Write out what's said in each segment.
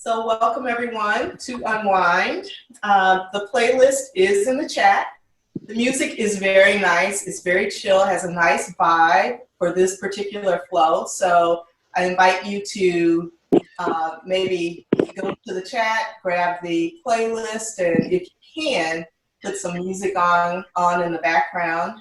So welcome everyone to Unwind. The playlist is in the chat. The music is very nice. It's very chill, has a nice vibe for this particular flow. So I invite you to maybe go to the chat, grab the playlist, and if you can, put some music on in the background.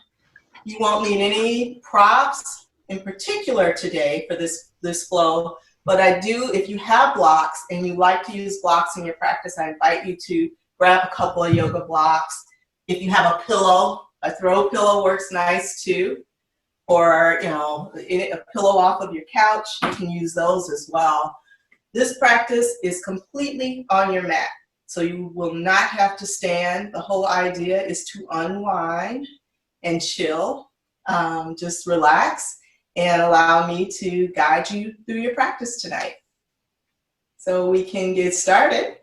You won't need any props in particular today for this flow. But I do, if you have blocks and you like to use blocks in your practice, I invite you to grab a couple of yoga blocks. If you have a pillow, a throw pillow works nice too. Or, a pillow off of your couch, you can use those as well. This practice is completely on your mat. So you will not have to stand. The whole idea is to unwind and chill, just relax. And allow me to guide you through your practice tonight. So we can get started.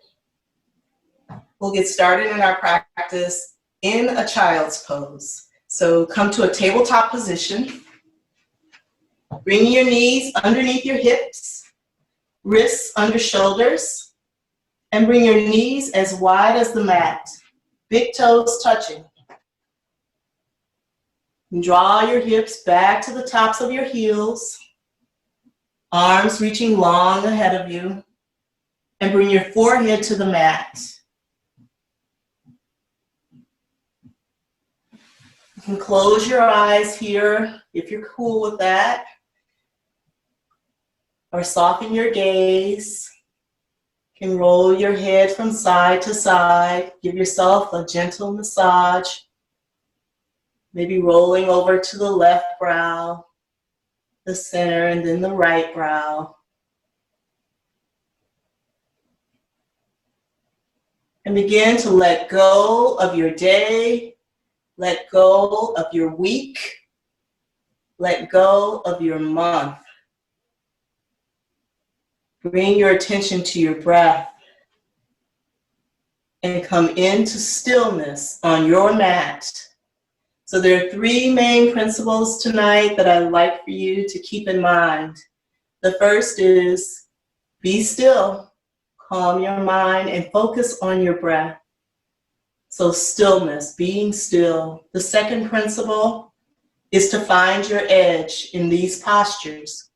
We'll get started in our practice in a child's pose. So come to a tabletop position. Bring your knees underneath your hips, wrists under shoulders, and bring your knees as wide as the mat, big toes touching. Draw your hips back to the tops of your heels, arms reaching long ahead of you, and bring your forehead to the mat. You can close your eyes here if you're cool with that, or soften your gaze. You can roll your head from side to side, give yourself a gentle massage. Maybe rolling over to the left brow, the center, and then the right brow. And begin to let go of your day, let go of your week, let go of your month. Bring your attention to your breath and come into stillness on your mat. So there are three main principles tonight that I'd like for you to keep in mind. The first is be still, calm your mind, and focus on your breath. So stillness, being still. The second principle is to find your edge in these postures.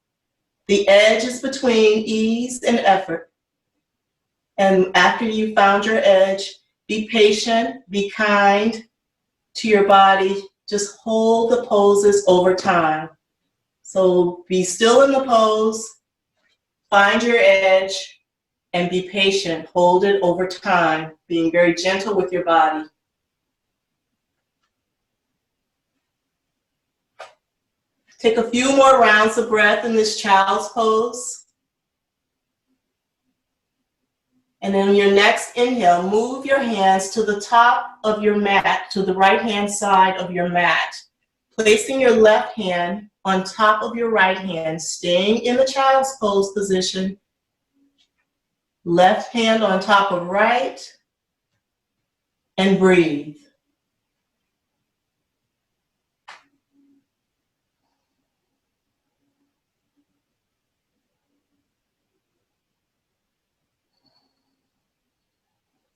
The edge is between ease and effort. And after you found your edge, be patient, be kind to your body, just hold the poses over time. So be still in the pose, find your edge, and be patient. Hold it over time, being very gentle with your body. Take a few more rounds of breath in this child's pose. And then your next inhale, move your hands to the top of your mat, to the right-hand side of your mat, placing your left hand on top of your right hand, staying in the child's pose position. Left hand on top of right, and breathe.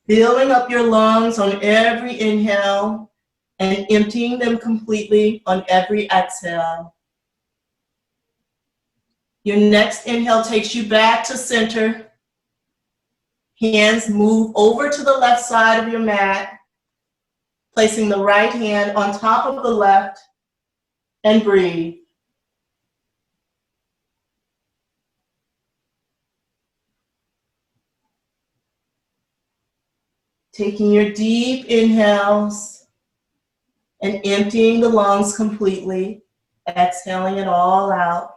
Filling up your lungs on every inhale and emptying them completely on every exhale. Your next inhale takes you back to center. Hands move over to the left side of your mat, placing the right hand on top of the left, and breathe. Taking your deep inhales and emptying the lungs completely, exhaling it all out.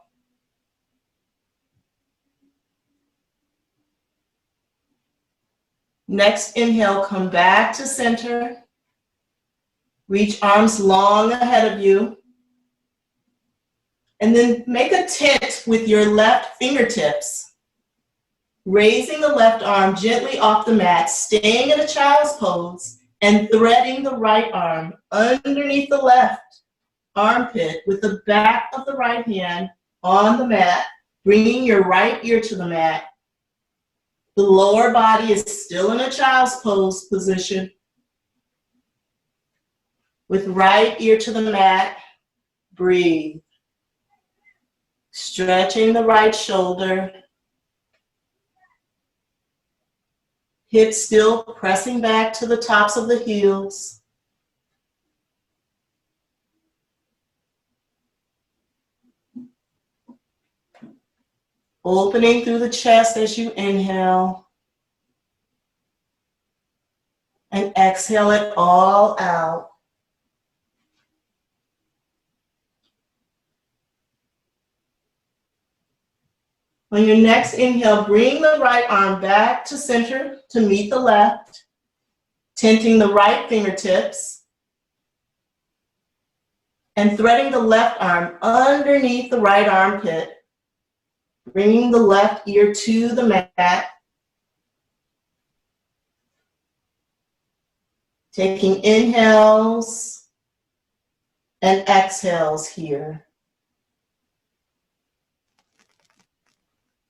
Next inhale, come back to center. Reach arms long ahead of you. And then make a tent with your left fingertips. Raising the left arm gently off the mat, staying in a child's pose, and threading the right arm underneath the left armpit with the back of the right hand on the mat, bringing your right ear to the mat. The lower body is still in a child's pose position. With right ear to the mat, breathe. Stretching the right shoulder. Hips still pressing back to the tops of the heels. Opening through the chest as you inhale. And exhale it all out. On your next inhale, bring the right arm back to center to meet the left, tenting the right fingertips, and threading the left arm underneath the right armpit, bringing the left ear to the mat, taking inhales and exhales here.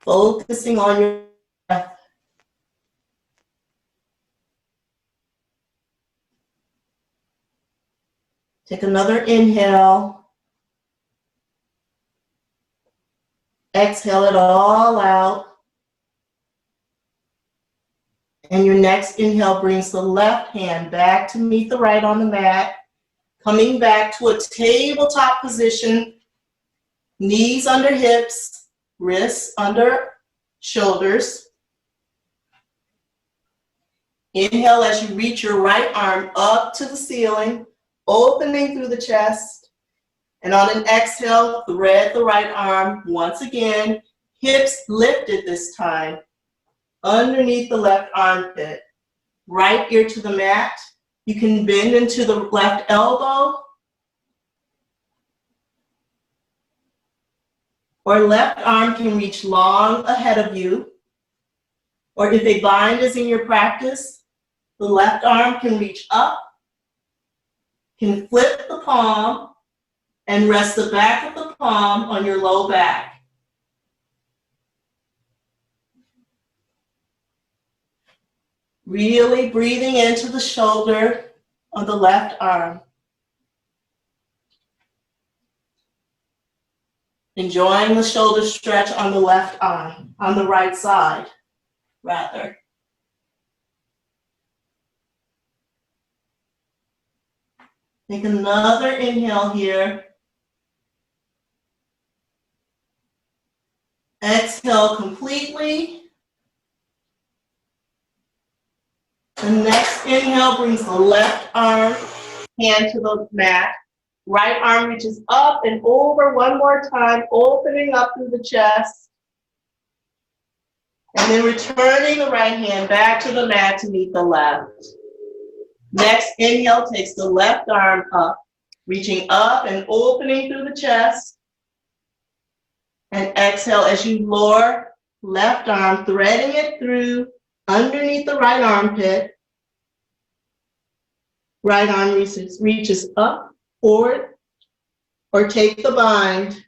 Focusing on your breath. Take another inhale. Exhale it all out. And your next inhale brings the left hand back to meet the right on the mat. Coming back to a tabletop position. Knees under hips, wrists under shoulders. Inhale as you reach your right arm up to the ceiling, opening through the chest. And on an exhale, thread the right arm once again, hips lifted this time, underneath the left armpit. Right ear to the mat. You can bend into the left elbow. Or left arm can reach long ahead of you. Or if a bind is in your practice, the left arm can reach up, can flip the palm, and rest the back of the palm on your low back. Really breathing into the shoulder on the left arm. Enjoying the shoulder stretch on the left arm, on the right side, rather. Take another inhale here. Exhale completely. The next inhale brings the left arm, hand to the mat. Right arm reaches up and over one more time, opening up through the chest. And then returning the right hand back to the mat to meet the left. Next inhale takes the left arm up, reaching up and opening through the chest. And exhale as you lower left arm, threading it through underneath the right armpit. Right arm reaches up, forward, or take the bind.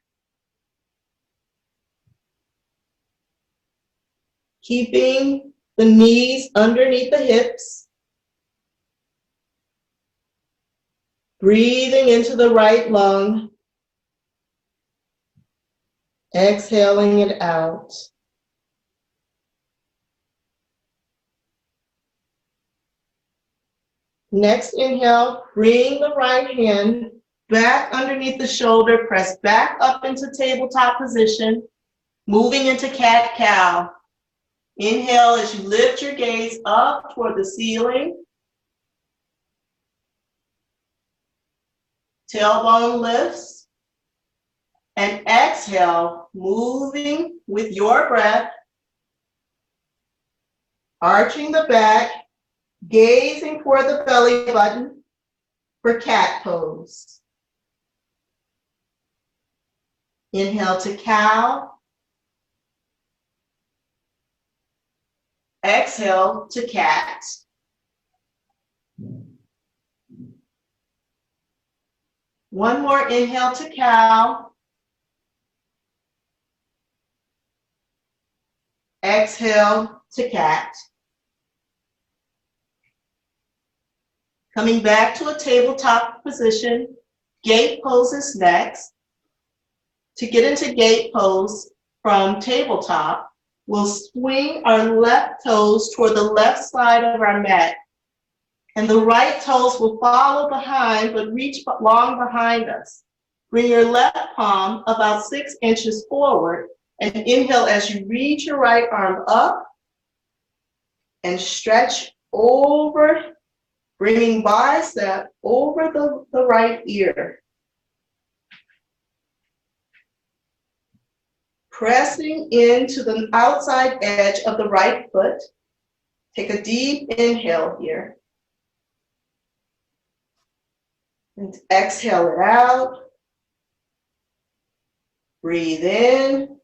Keeping the knees underneath the hips. Breathing into the right lung. Exhaling it out. Next inhale, bring the right hand back underneath the shoulder, press back up into tabletop position, moving into cat-cow. Inhale as you lift your gaze up toward the ceiling. Tailbone lifts. And exhale, moving with your breath, arching the back, gazing toward the belly button for cat pose. Inhale to cow. Exhale to cat. One more inhale to cow. Exhale to cat. Coming back to a tabletop position, gate pose is next. To get into gate pose from tabletop, we'll swing our left toes toward the left side of our mat, and the right toes will follow behind but reach long behind us. Bring your left palm about 6 inches forward and inhale as you reach your right arm up and stretch over, bringing bicep over the right ear. Pressing into the outside edge of the right foot. Take a deep inhale here. And exhale it out. Breathe in.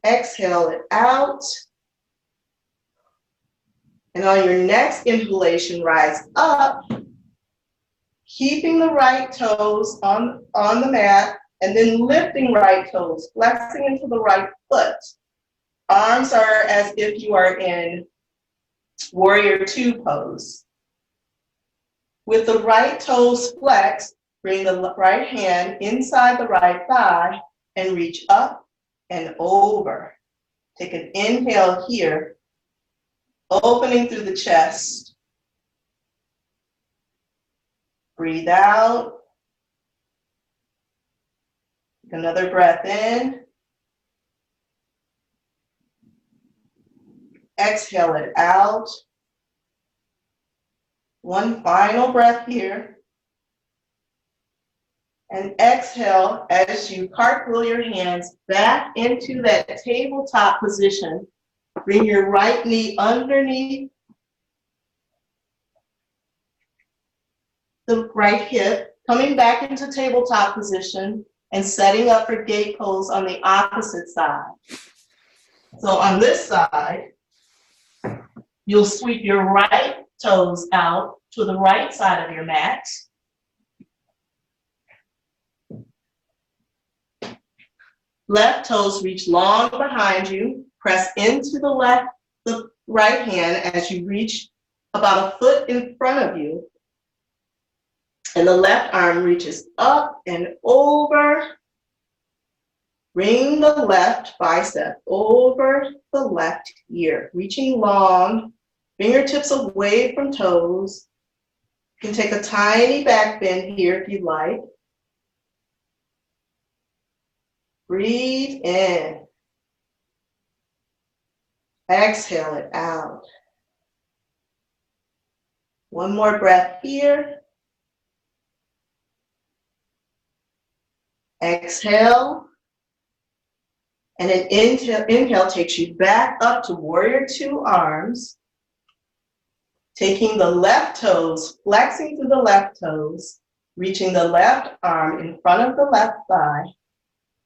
Exhale it out. And on your next inhalation, rise up, keeping the right toes on the mat, and then lifting right toes, flexing into the right foot. Arms are as if you are in warrior two pose. With the right toes flexed, bring the right hand inside the right thigh and reach up and over. Take an inhale here, opening through the chest. Breathe out. Another breath in. Exhale it out. One final breath here. And exhale as you cartwheel your hands back into that tabletop position. Bring your right knee underneath the right hip, coming back into tabletop position and setting up for gate pose on the opposite side. So on this side, you'll sweep your right toes out to the right side of your mat. Left toes reach long behind you. Press into the right hand as you reach about a foot in front of you. And the left arm reaches up and over. Bring the left bicep over the left ear, reaching long, fingertips away from toes. You can take a tiny back bend here if you like. Breathe in. Exhale it out. One more breath here. Exhale. And an inhale takes you back up to warrior two arms. Taking the left toes, flexing through the left toes, reaching the left arm in front of the left thigh.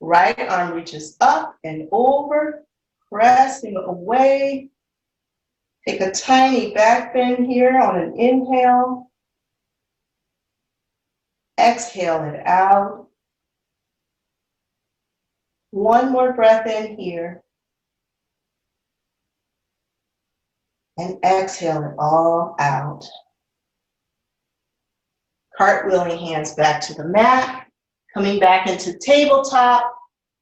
Right arm reaches up and over, pressing away. Take a tiny back bend here on an inhale. Exhale it out. One more breath in here. And exhale it all out. Cartwheeling hands back to the mat. Coming back into tabletop,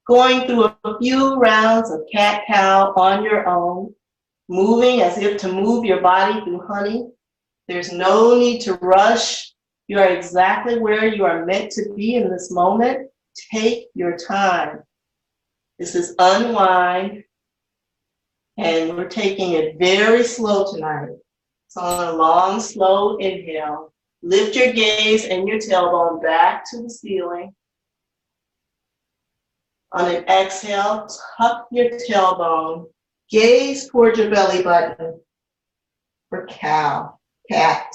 going through a few rounds of cat-cow on your own, moving as if to move your body through honey. There's no need to rush. You are exactly where you are meant to be in this moment. Take your time. This is Unwind, and we're taking it very slow tonight. So on a long, slow inhale, lift your gaze and your tailbone back to the ceiling. On an exhale, tuck your tailbone, gaze toward your belly button for cow, cat.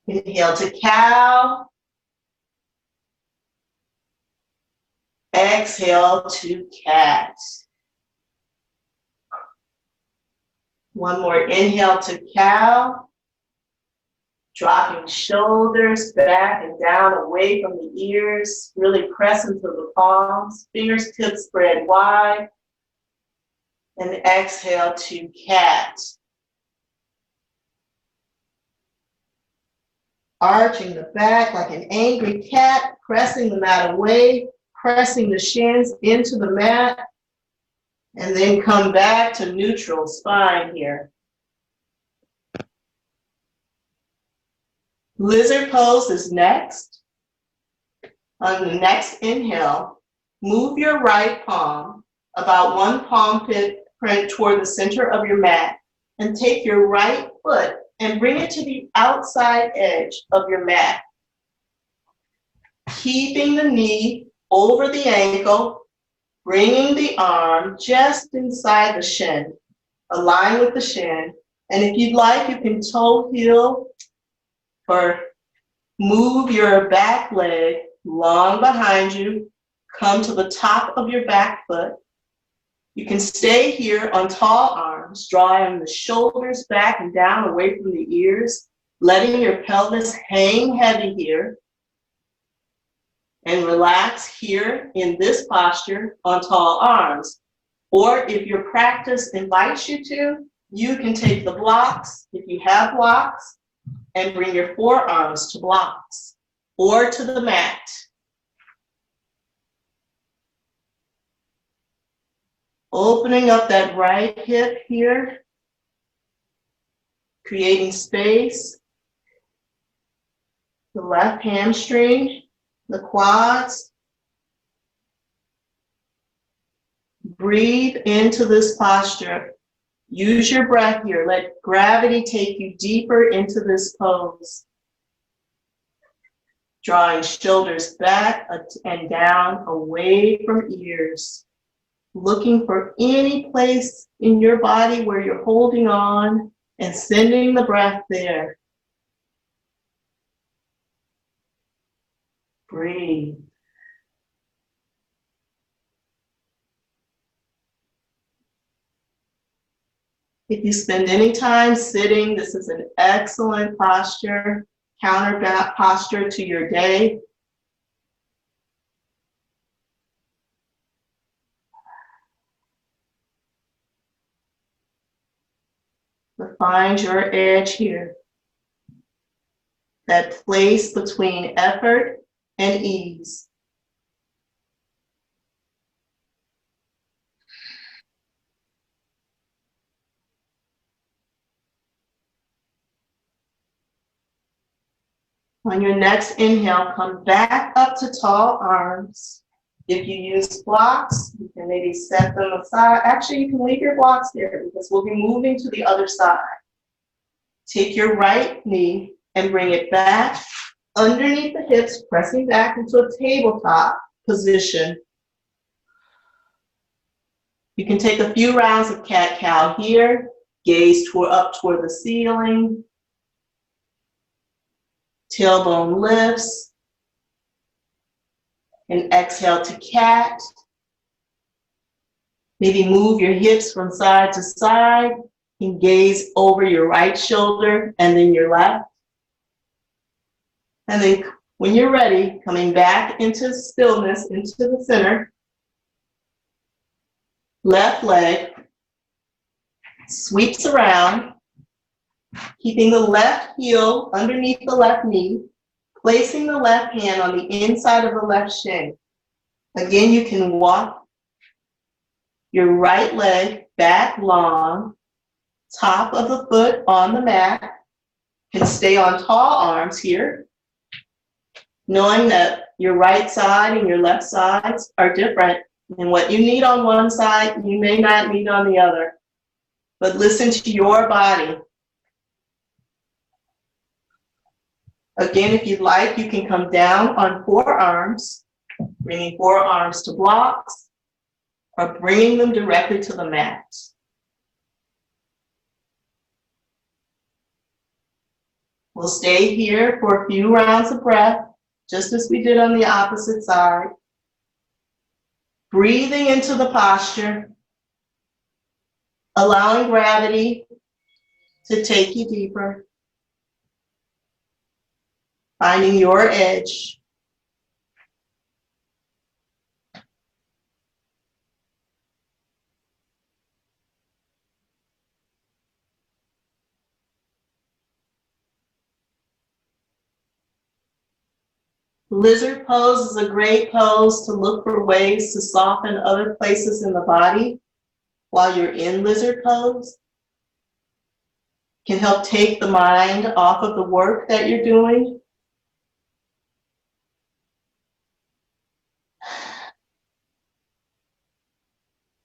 Inhale to cow. Exhale to cat. One more inhale to cow. Dropping shoulders back and down away from the ears. Really press into the palms. Fingertips spread wide. And exhale to cat. Arching the back like an angry cat, pressing the mat away, pressing the shins into the mat, and then come back to neutral spine here. Lizard pose is next. On the next inhale, move your right palm about one palm print toward the center of your mat, and take your right foot and bring it to the outside edge of your mat. Keeping the knee over the ankle, bringing the arm just inside the shin, align with the shin. And if you'd like, you can toe heel or move your back leg long behind you, come to the top of your back foot. You can stay here on tall arms, drawing the shoulders back and down away from the ears, letting your pelvis hang heavy here. And relax here in this posture on tall arms. Or if your practice invites you to, you can take the blocks, if you have blocks, and bring your forearms to blocks or to the mat. Opening up that right hip here, creating space, the left hamstring, the quads. Breathe into this posture. Use your breath here. Let gravity take you deeper into this pose. Drawing shoulders back and down away from ears. Looking for any place in your body where you're holding on and sending the breath there. Breathe. If you spend any time sitting, this is an excellent posture, counter posture to your day. Find your edge here. That place between effort and ease. On your next inhale, come back up to tall arms. If you use blocks, you can maybe set them aside. Actually, you can leave your blocks there because we'll be moving to the other side. Take your right knee and bring it back underneath the hips, pressing back into a tabletop position. You can take a few rounds of cat-cow here. Gaze up toward the ceiling. Tailbone lifts. And exhale to cat. Maybe move your hips from side to side and gaze over your right shoulder and then your left. And then when you're ready, coming back into stillness, into the center. Left leg sweeps around, keeping the left heel underneath the left knee. Placing the left hand on the inside of the left shin. Again, you can walk your right leg back long, top of the foot on the mat. Can stay on tall arms here, knowing that your right side and your left sides are different. And what you need on one side, you may not need on the other. But listen to your body. Again, if you'd like, you can come down on forearms, bringing forearms to blocks, or bringing them directly to the mat. We'll stay here for a few rounds of breath, just as we did on the opposite side. Breathing into the posture, allowing gravity to take you deeper. finding your edge. Lizard pose is a great pose to look for ways to soften other places in the body while you're in lizard pose. Can help take the mind off of the work that you're doing.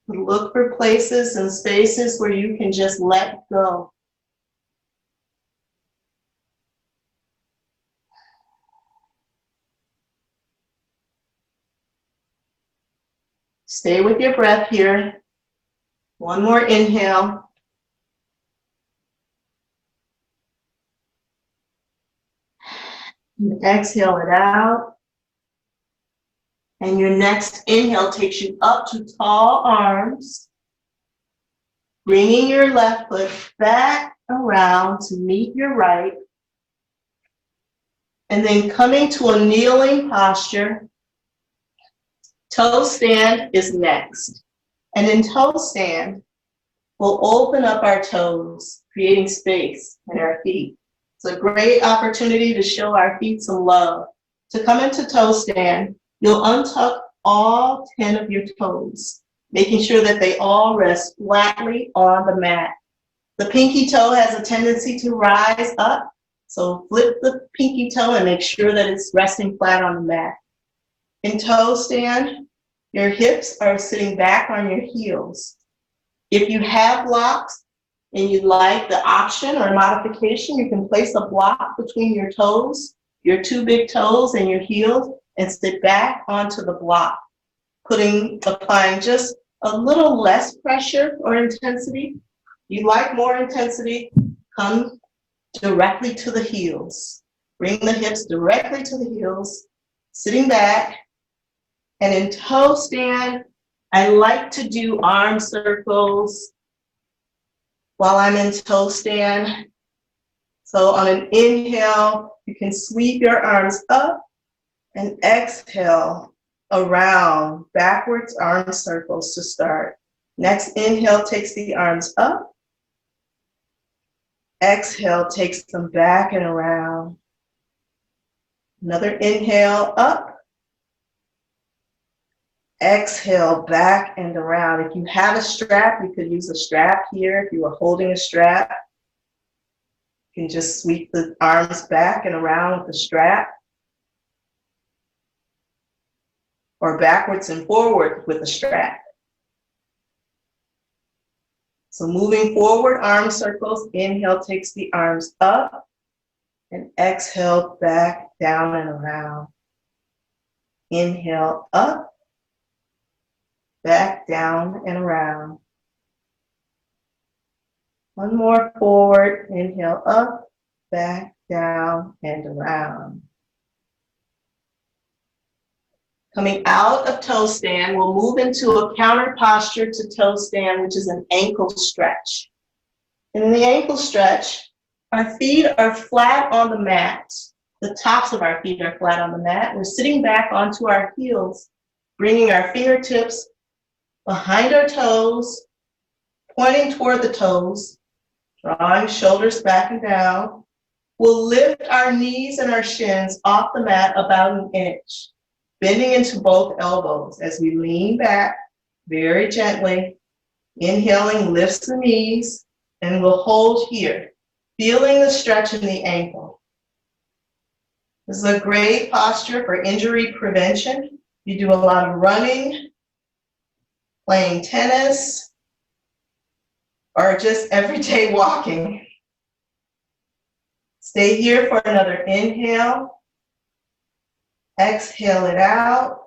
Look for places and spaces where you can just let go. Stay with your breath here. One more inhale. And exhale it out. And your next inhale takes you up to tall arms, bringing your left foot back around to meet your right, and then coming to a kneeling posture. Toe stand is next. And in toe stand, we'll open up our toes, creating space in our feet. It's a great opportunity to show our feet some love. To come into toe stand, you'll untuck all 10 of your toes, making sure that they all rest flatly on the mat. The pinky toe has a tendency to rise up, so flip the pinky toe and make sure that it's resting flat on the mat. In toe stand, your hips are sitting back on your heels. If you have blocks and you'd like the option or modification, you can place a block between your toes, your two big toes and your heels, and sit back onto the block, applying just a little less pressure or intensity. You like more intensity, come directly to the heels. Bring the hips directly to the heels, sitting back. And in toe stand, I like to do arm circles while I'm in toe stand. So on an inhale, you can sweep your arms up and exhale around, backwards arm circles to start. Next inhale takes the arms up. Exhale takes them back and around. Another inhale up. Exhale back and around. If you have a strap, you could use a strap here. If you were holding a strap, you can just sweep the arms back and around with the strap. Or backwards and forward with a strap. So moving forward, arm circles. Inhale takes the arms up. And exhale back, down, and around. Inhale up. Back, down, and around. One more forward. Inhale up, back, down, and around. Coming out of toe stand, we'll move into a counter posture to toe stand, which is an ankle stretch. And in the ankle stretch, our feet are flat on the mat. The tops of our feet are flat on the mat. We're sitting back onto our heels, bringing our fingertips behind our toes, pointing toward the toes, drawing shoulders back and down. We'll lift our knees and our shins off the mat about an inch, bending into both elbows as we lean back very gently. Inhaling lifts the knees, and we'll hold here, feeling the stretch in the ankle. This is a great posture for injury prevention. You do a lot of running, playing tennis, or just everyday walking. Stay here for another inhale. Exhale it out.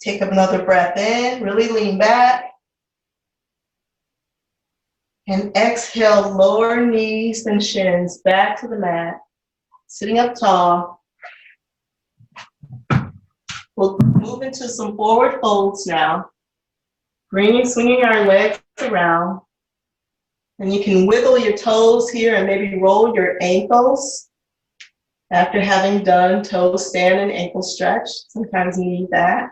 Take another breath in, really lean back. And exhale, lower knees and shins back to the mat, sitting up tall. We'll move into some forward folds now, swinging our legs around. And you can wiggle your toes here and maybe roll your ankles after having done toe stand and ankle stretch. Sometimes you need that.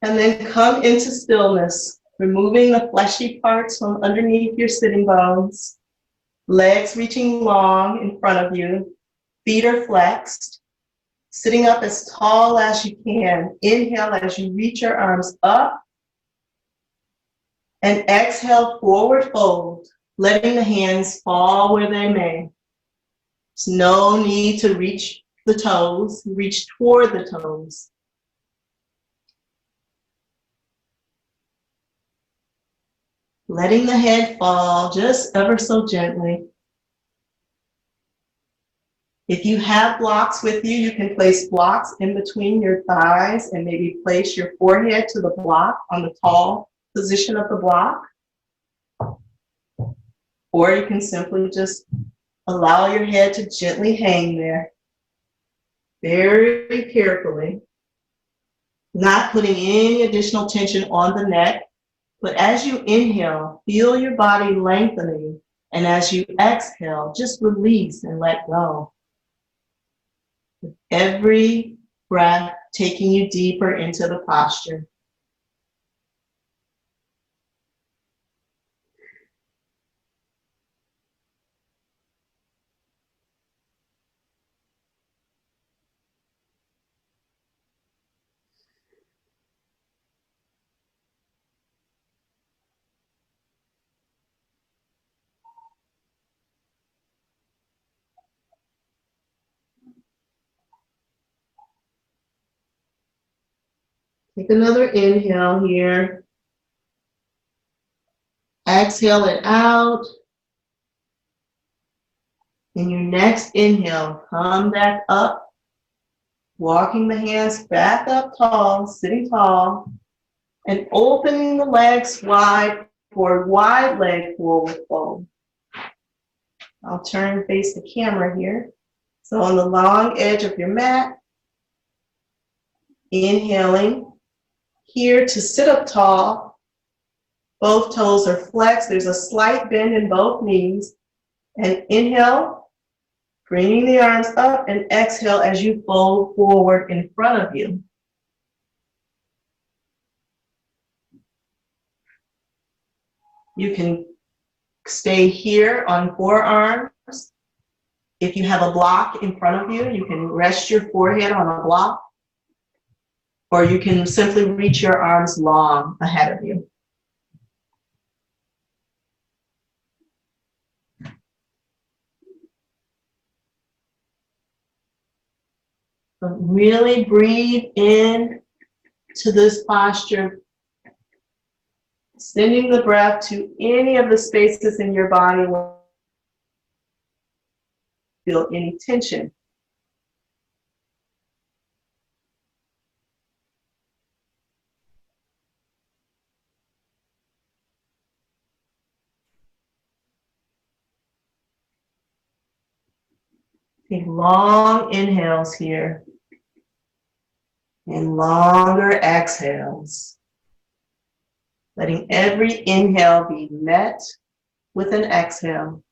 And then come into stillness, removing the fleshy parts from underneath your sitting bones, legs reaching long in front of you, feet are flexed, sitting up as tall as you can. Inhale as you reach your arms up, and exhale, forward fold, letting the hands fall where they may. There's no need to reach the toes, reach toward the toes. Letting the head fall just ever so gently. If you have blocks with you, you can place blocks in between your thighs and maybe place your forehead to the block on the tall position of the block. Or you can simply just allow your head to gently hang there, very carefully, not putting any additional tension on the neck. But as you inhale, feel your body lengthening. And as you exhale, just release and let go. Every breath taking you deeper into the posture. Take another inhale here. Exhale it out. In your next inhale, come back up, walking the hands back up tall, sitting tall, and opening the legs wide for wide leg forward fold. I'll turn and face the camera here. So on the long edge of your mat, inhaling here to sit up tall. Both toes are flexed. There's a slight bend in both knees. And inhale, bringing the arms up, and exhale as you fold forward in front of you. You can stay here on forearms. If you have a block in front of you, you can rest your forehead on a block, or you can simply reach your arms long ahead of you. But really breathe in to this posture, sending the breath to any of the spaces in your body where you feel any tension. Take long inhales here and longer exhales. Letting every inhale be met with an exhale.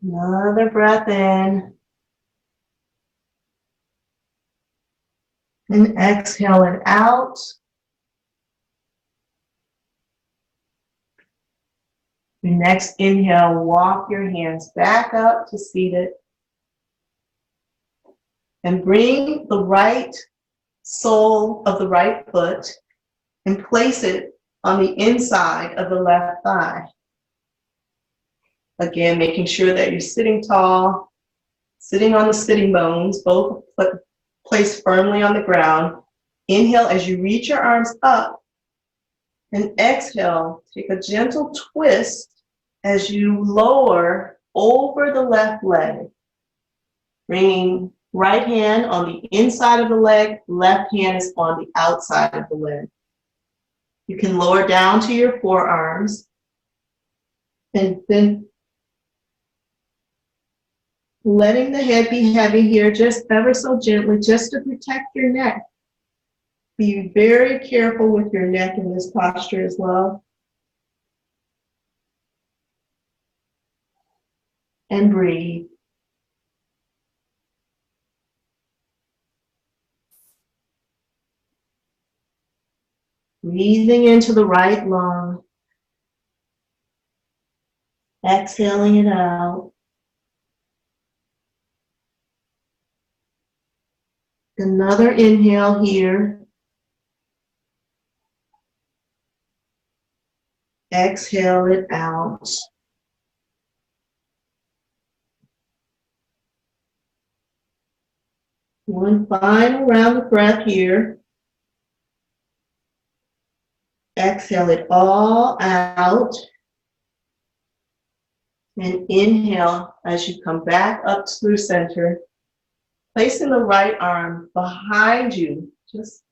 Another breath in. And exhale it out. Your next inhale, walk your hands back up to seated. And bring the right sole of the right foot and place it on the inside of the left thigh. Again, making sure that you're sitting tall, sitting on the sitting bones, both placed firmly on the ground. Inhale as you reach your arms up, and exhale, take a gentle twist as you lower over the left leg. Bringing right hand on the inside of the leg, left hand is on the outside of the leg. You can lower down to your forearms and then Letting the head be heavy here, just ever so gently, just to protect your neck. Be very careful with your neck in this posture as well. And breathe. Breathing into the right lung. Exhaling it out. Another inhale here. Exhale it out. One final round of breath here. Exhale it all out. And inhale as you come back up through center. Placing the right arm behind you, just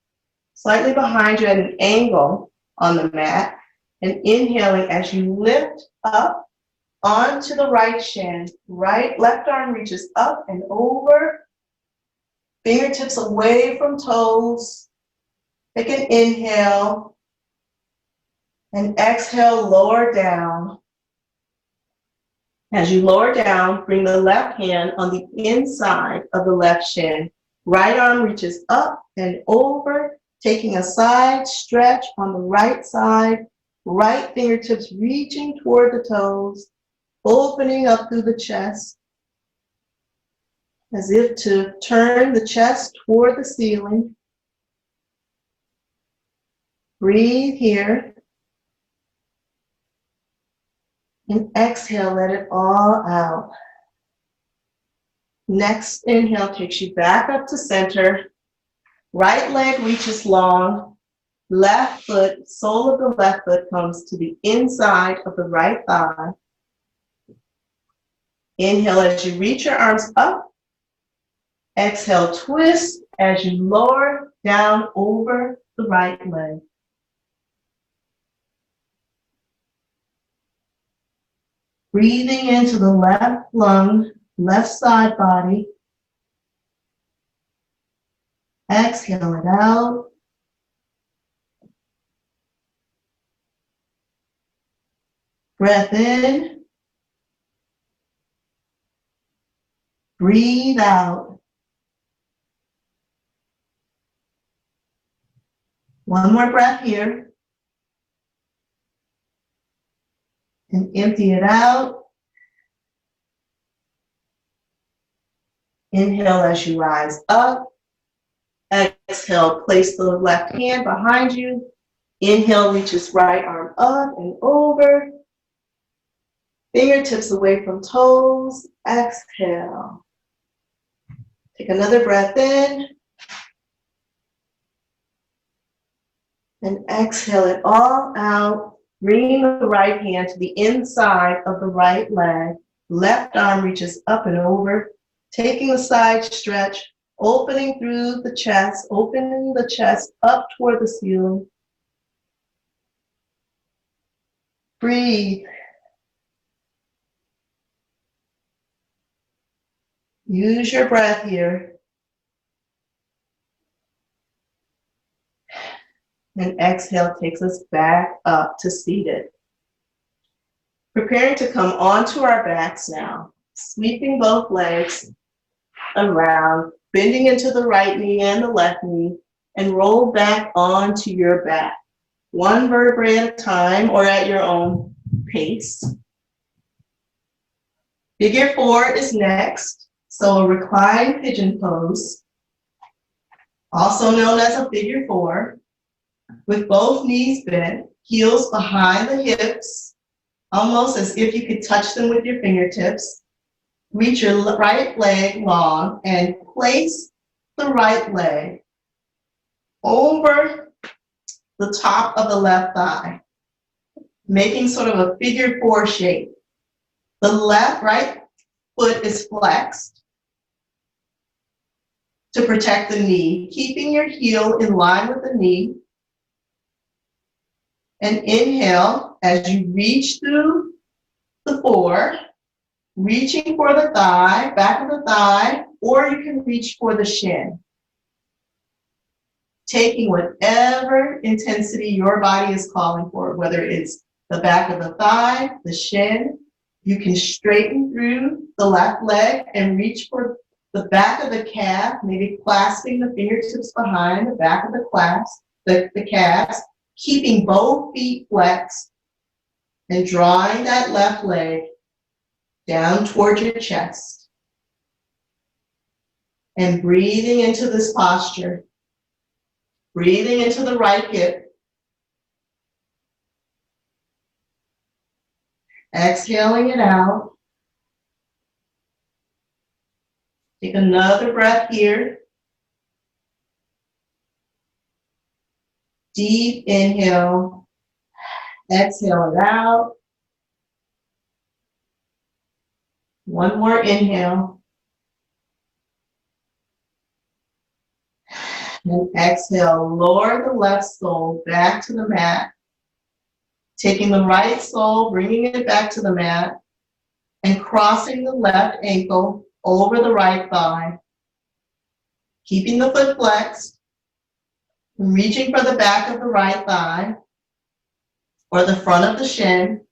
slightly behind you at an angle on the mat. And inhaling as you lift up onto the right shin. Left arm reaches up and over. Fingertips away from toes. Take an inhale. And exhale, lower down. As you lower down, bring the left hand on the inside of the left shin. Right arm reaches up and over, taking a side stretch on the right side. Right fingertips reaching toward the toes, opening up through the chest, as if to turn the chest toward the ceiling. Breathe here. And exhale, let it all out. Next inhale takes you back up to center. Right leg reaches long. Left foot, sole of the left foot comes to the inside of the right thigh. Inhale as you reach your arms up. Exhale, twist as you lower down over the right leg. Breathing into the left lung, left side body. Exhale it out. Breath in. Breathe out. One more breath here. And empty it out. Inhale as you rise up. Exhale, place the left hand behind you. Inhale, reaches right arm up and over. Fingertips away from toes. Exhale. Take another breath in. And exhale it all out. Bringing the right hand to the inside of the right leg. Left arm reaches up and over. Taking a side stretch, opening through the chest, opening the chest up toward the ceiling. Breathe. Use your breath here. And exhale takes us back up to seated. Preparing to come onto our backs now. Sweeping both legs around, bending into the right knee and the left knee, and roll back onto your back. One vertebrae at a time or at your own pace. Figure 4 is next. So a reclined pigeon pose, also known as a figure 4, with both knees bent, heels behind the hips, almost as if you could touch them with your fingertips. Reach your right leg long and place the right leg over the top of the left thigh, making sort of a figure 4 shape. The right foot is flexed to protect the knee, keeping your heel in line with the knee. And inhale as you reach through the 4. reaching for the thigh, back of the thigh, or you can reach for the shin. Taking whatever intensity your body is calling for, whether it's the back of the thigh, the shin. You can straighten through the left leg and reach for the back of the calf, maybe clasping the fingertips behind the back of the calves, keeping both feet flexed and drawing that left leg down towards your chest. And breathing into this posture. Breathing into the right hip. Exhaling it out. Take another breath here. Deep inhale. Exhale it out. One more inhale. And exhale, lower the left sole back to the mat. Taking the right sole, bringing it back to the mat, and crossing the left ankle over the right thigh. Keeping the foot flexed, reaching for the back of the right thigh, or the front of the shin,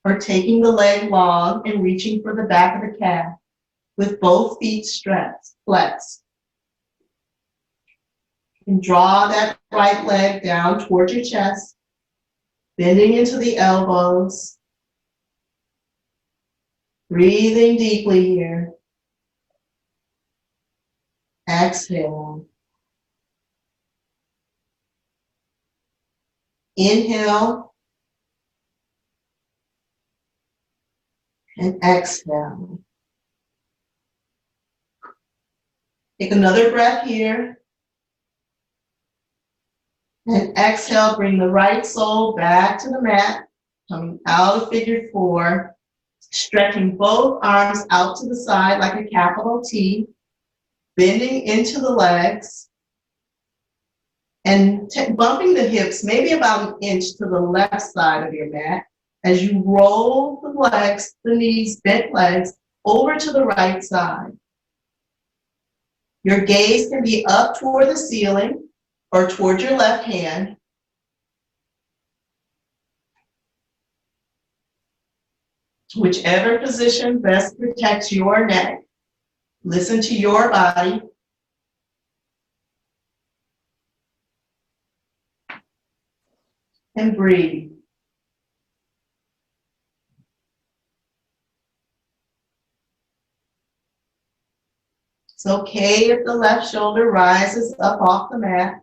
or taking the leg long and reaching for the back of the calf with both feet stretched, flexed. And draw that right leg down towards your chest, bending into the elbows. Breathing deeply here. Exhale. Inhale. And exhale. Take another breath here. And exhale, bring the right sole back to the mat, coming out of figure 4, stretching both arms out to the side like a capital T, bending into the legs, and bumping the hips maybe about an inch to the left side of your mat as you roll the legs, the knees, bent legs, over to the right side. Your gaze can be up toward the ceiling, or towards your left hand. Whichever position best protects your neck. Listen to your body. And breathe. It's okay if the left shoulder rises up off the mat.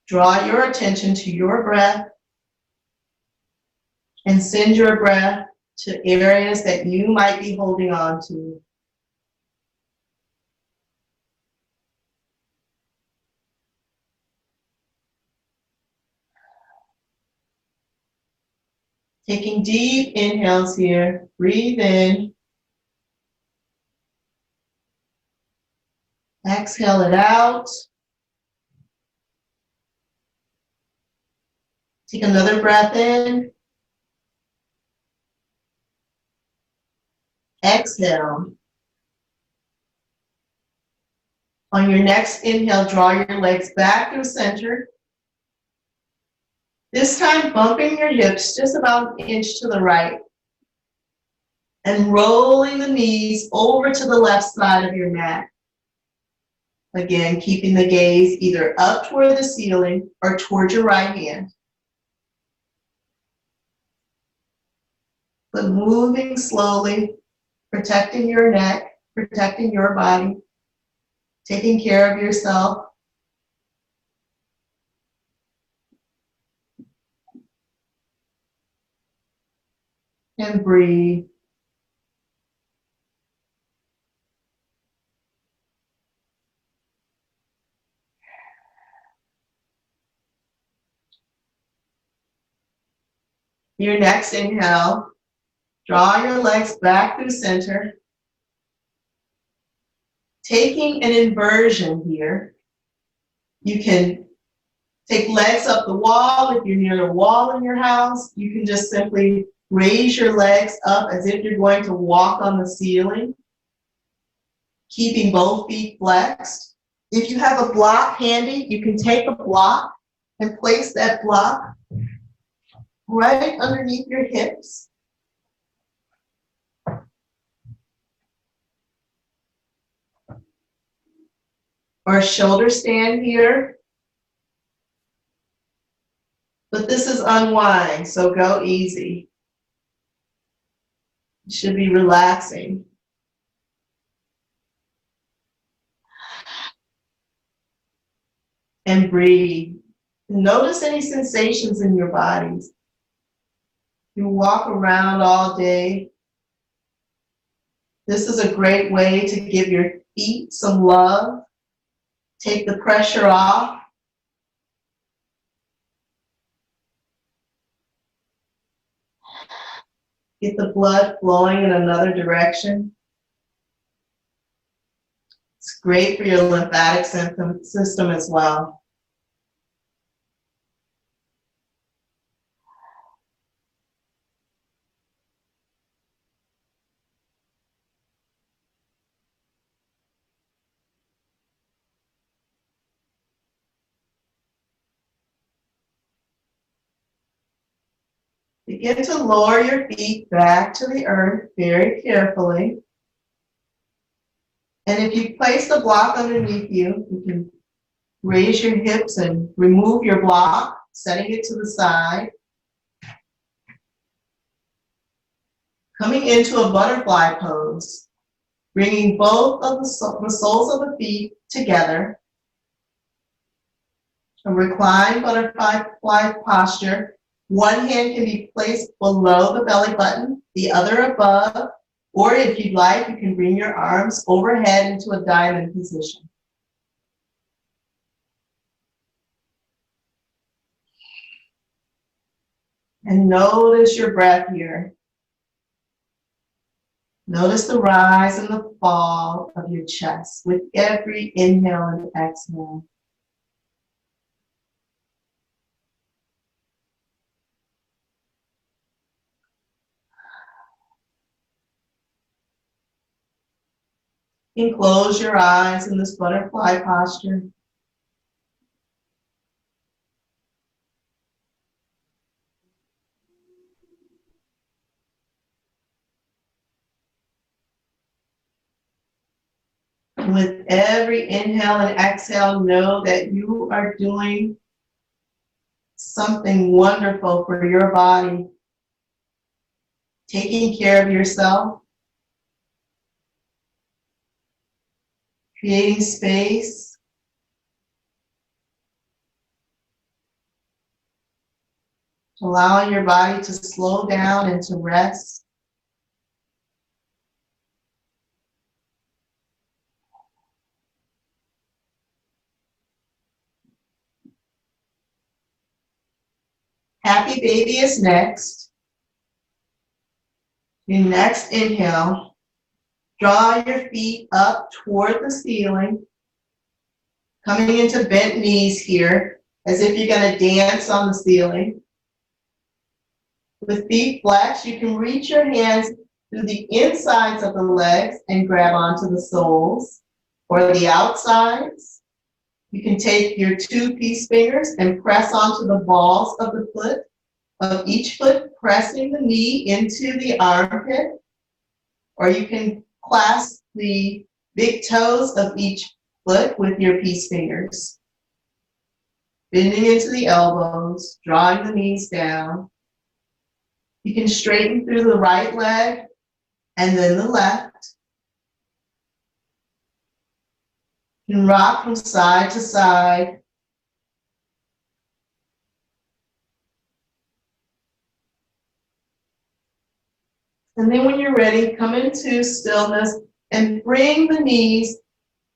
Draw your attention to your breath and send your breath to areas that you might be holding on to. Taking deep inhales here, breathe in. Exhale it out. Take another breath in. Exhale. On your next inhale, draw your legs back through center. This time, bumping your hips just about an inch to the right. And rolling the knees over to the left side of your mat. Again, keeping the gaze either up toward the ceiling or toward your right hand. But moving slowly, protecting your neck, protecting your body, taking care of yourself. And breathe. Your next inhale, draw your legs back through center. Taking an inversion here, you can Take legs up the wall. If you're near a wall in your house, you can just simply raise your legs up as if you're going to walk on the ceiling, keeping both feet flexed. If you have a block handy, you can take a block and place that block right underneath your hips. Or a shoulder stand here. But this is Unwind, so go easy. It should be relaxing. And breathe. Notice any sensations in your bodies. You walk around all day. This is a great way to give your feet some love. Take the pressure off. Get the blood flowing in another direction. It's great for your lymphatic system as well. Begin to lower your feet back to the earth very carefully. And if you place the block underneath you, you can raise your hips and remove your block, setting it to the side. Coming into a butterfly pose, bringing both of the soles of the feet together. A reclined butterfly posture. One hand can be placed below the belly button, the other above, or if you'd like, you can bring your arms overhead into a diamond position. And notice your breath here. Notice the rise and the fall of your chest with every inhale and exhale. You can close your eyes in this butterfly posture. With every inhale and exhale, know that you are doing something wonderful for your body. Taking care of yourself. Creating space. Allowing your body to slow down and to rest. Happy baby is next. Your next inhale, draw your feet up toward the ceiling, coming into bent knees here, as if you're going to dance on the ceiling. With feet flexed, you can reach your hands through the insides of the legs and grab onto the soles, or the outsides. You can take your two peace fingers and press onto the balls of the foot, of each foot, pressing the knee into the armpit, or you can clasp the big toes of each foot with your peace fingers. Bending into the elbows, drawing the knees down. You can straighten through the right leg and then the left. You can rock from side to side. And then when you're ready, come into stillness and bring the knees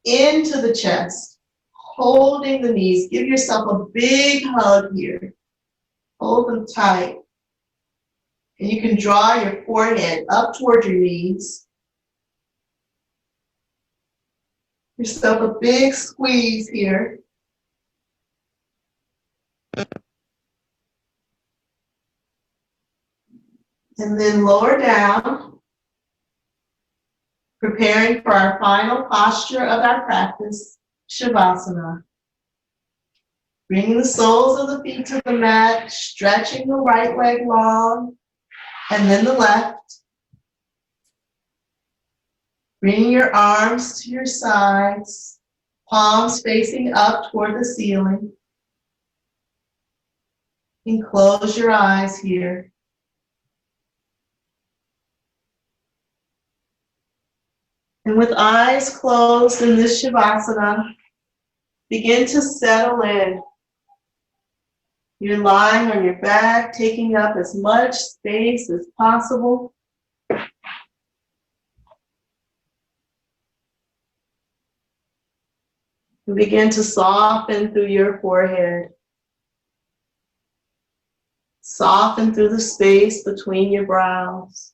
into the chest, holding the knees. Give yourself a big hug here. Hold them tight. And you can draw your forehead up toward your knees. Give yourself a big squeeze here. And then lower down, preparing for our final posture of our practice, Shavasana. Bringing the soles of the feet to the mat, stretching the right leg long, and then the left. Bringing your arms to your sides, palms facing up toward the ceiling. And close your eyes here. And with eyes closed in this Shavasana, begin to settle in. You're lying on your back, taking up as much space as possible. And begin to soften through your forehead. Soften through the space between your brows.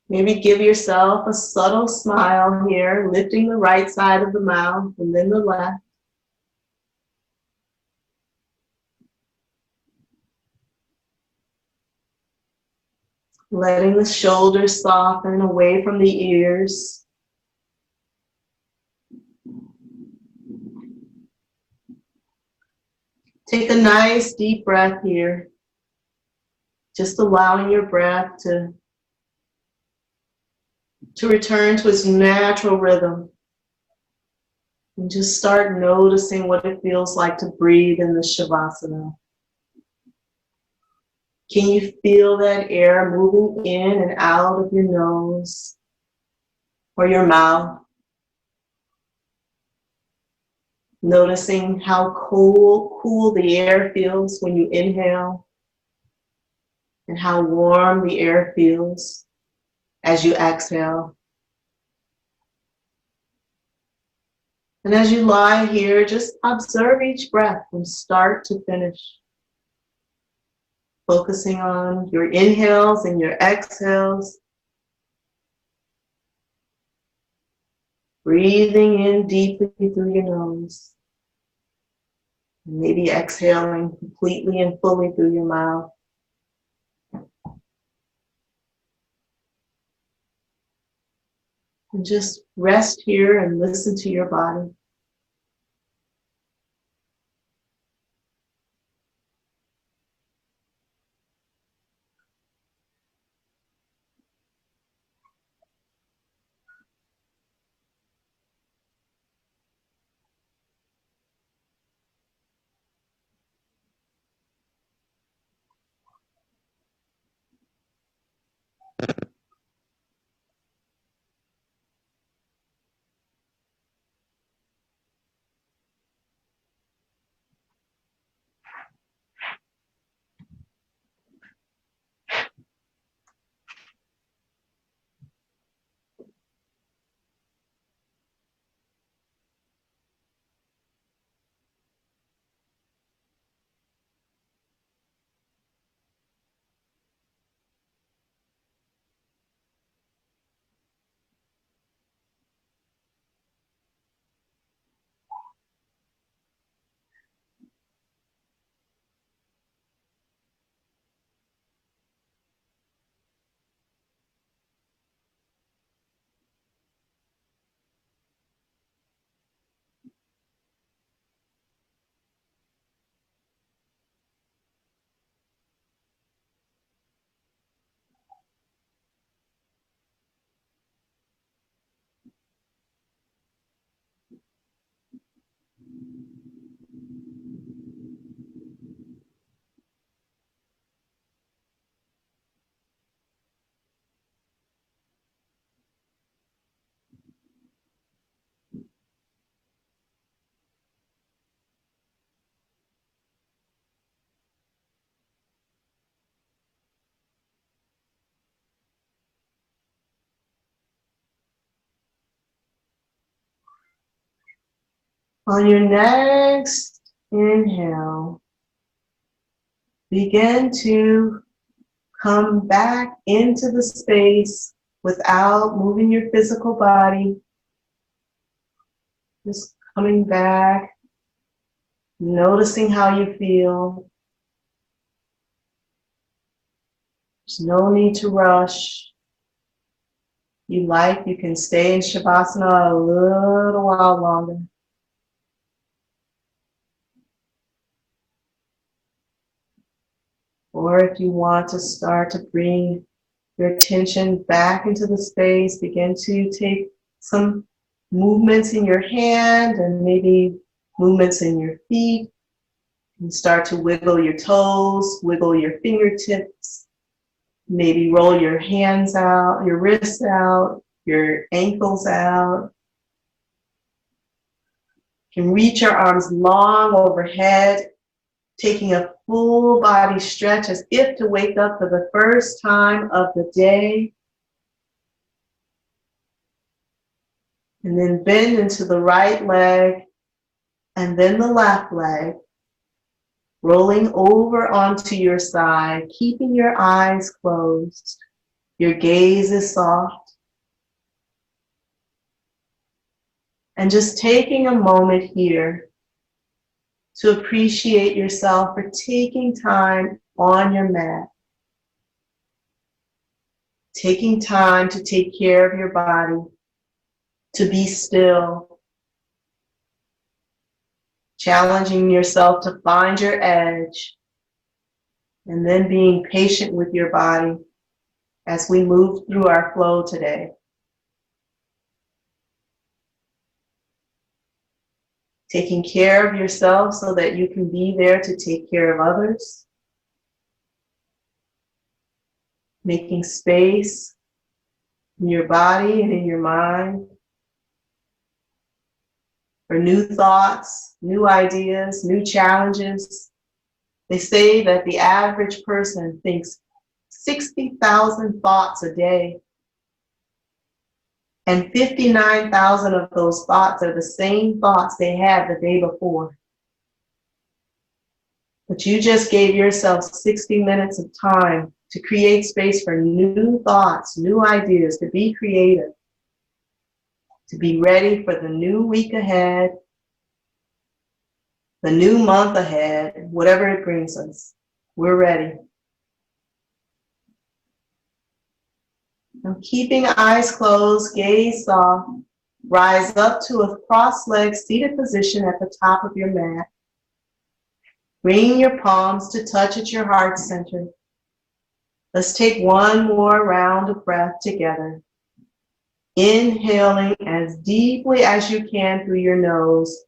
Maybe give yourself a subtle smile here, lifting the right side of the mouth and then the left. Letting the shoulders soften away from the ears. Take a nice deep breath here. Just allowing your breath to return to its natural rhythm. And just start noticing what it feels like to breathe in the Shavasana. Can you feel that air moving in and out of your nose or your mouth? Noticing how cool the air feels when you inhale and how warm the air feels as you exhale. And as you lie here, just observe each breath from start to finish. Focusing on your inhales and your exhales. Breathing in deeply through your nose. And maybe exhaling completely and fully through your mouth. And just rest here and listen to your body. On your next inhale, begin to come back into the space without moving your physical body. Just coming back, noticing how you feel. There's no need to rush. You like, you can stay in Shavasana a little while longer. Or if you want to start to bring your attention back into the space, begin to take some movements in your hand and maybe movements in your feet. And start to wiggle your toes, wiggle your fingertips. Maybe roll your hands out, your wrists out, your ankles out. You can reach your arms long overhead, taking a full body stretch as if to wake up for the first time of the day. And then bend into the right leg and then the left leg, rolling over onto your side, keeping your eyes closed. Your gaze is soft. And just taking a moment here to appreciate yourself for taking time on your mat. Taking time to take care of your body, to be still. Challenging yourself to find your edge, and then being patient with your body as we move through our flow today. Taking care of yourself so that you can be there to take care of others. Making space in your body and in your mind for new thoughts, new ideas, new challenges. They say that the average person thinks 60,000 thoughts a day, and 59,000 of those thoughts are the same thoughts they had the day before. But you just gave yourself 60 minutes of time to create space for new thoughts, new ideas, to be creative, to be ready for the new week ahead, the new month ahead, whatever it brings us. We're ready. Now, keeping eyes closed, gaze soft, rise up to a cross-legged seated position at the top of your mat. Bring your palms to touch at your heart center. Let's take one more round of breath together. Inhaling as deeply as you can through your nose.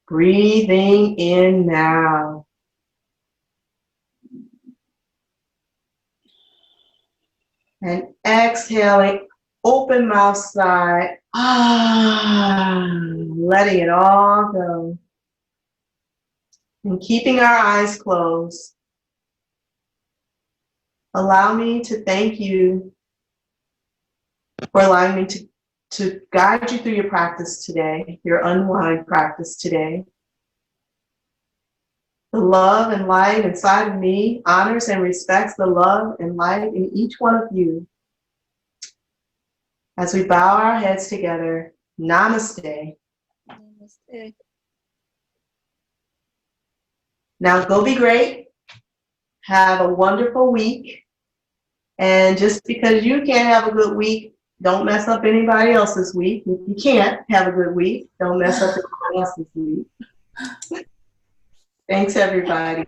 Breathing in now. And exhaling, open mouth sigh. Letting it all go. And keeping our eyes closed. Allow me to thank you for allowing me to guide you through your practice today, your Unwind practice today. The love and light inside of me honors and respects the love and light in each one of you. As we bow our heads together, namaste. Namaste. Now go be great. Have a wonderful week. And just because you can't have a good week, don't mess up anybody else's week. If you can't have a good week, don't mess up anybody else's week. Thanks, everybody.